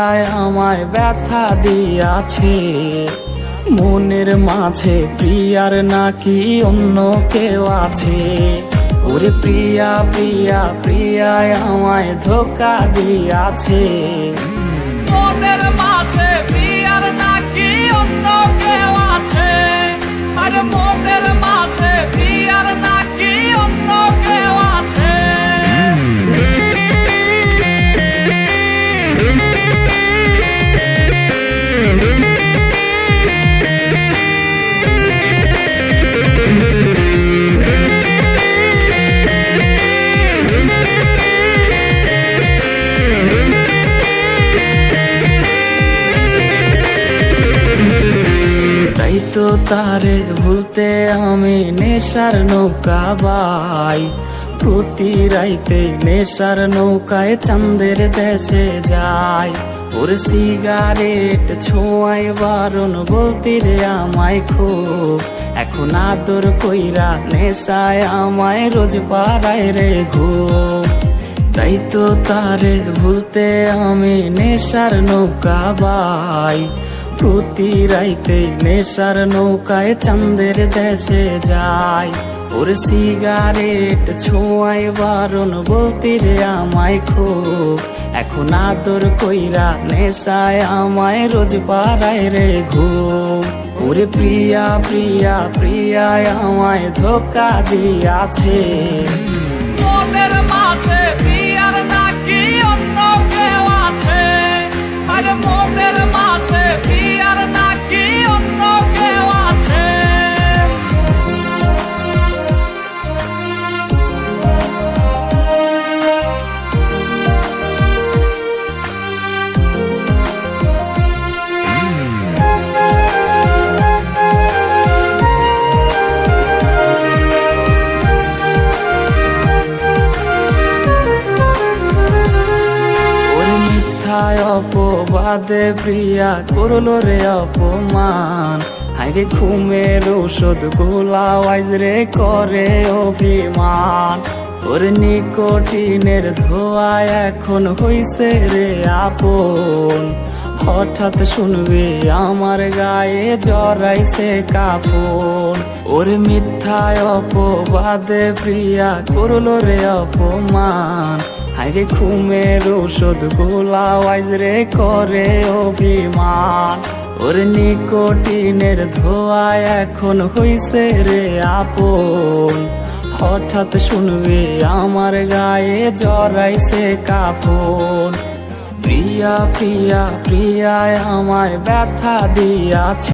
প্রিয়ায় আমায় ব্যথা দিয়াছে। মনের মাঝে প্রিয়ার নাকি অন্য কেউ আছে। ওরে প্রিয়া প্রিয়া প্রিয়ায় আমায় ধোঁকা দিয়াছে। মনের মাঝে প্রিয়ার নাকি অন্য কেউ আছে। আরে মনের মাঝে প্রিয়ার নাকি অন্য কেউ আছে। তাই তো তারে ভুলতে আমি নেশার নৌকা বাই। প্রতি রাইতে নেশার নৌকায় চাঁদের দেশে যাই। ওর সিগারেট ছোঁয়াই বারণ বলতে রে আমায় খুব। এখন আদর কইরা নেশায় আমায় রোজ পাড়ায় রে ঘুম। তাই তো তারে ভুলতে আমি নেশার নৌকা বাই। প্রতি রাইতে নেশার নৌকায় চাঁদের দেশে যাই। ওর সিগারেট ছোঁয়াই বারণ বলতে রে আমায় খুব। এখন আদর কইরা নেশায় আমায় রোজ পাড়ায় রে ঘুম। ওরে প্রিয়া প্রিয়া প্রিয়ায় আমায় ধোঁকা দিয়াছে। মনের মাঝে প্রিয়ার নাকি অন্য কেউ আছে। আরে মনের মাঝে প্রিয়ার নাকি অন্য কেউ আছে। অপবাদে প্রিয়া করলো রে অপমান। হাইরে ঘুমের ঔষধ গোলাওয়াইজ রে করে অভিমান। ওর নিকোটিনের ধোয়া এখন হইছে রে আপন। হঠাৎ শুনবে আমার গায়ে জড়াইছে কাফন। ওর মিথ্যায় অপবাদে প্রিয়া করলো রে অপমান। হাইরে ঘুমের ঔষধ গোলাওয়াইজ রে করে অভিমান। ওর নিকোটিনের ধোয়া এখন হইছে রে আপন। হঠাৎ শুনবে আমার গায়ে জড়াইছে কাফন। প্রিয়া প্রিয়া প্রিয়ায় আমায় ব্যথা দিয়াছে।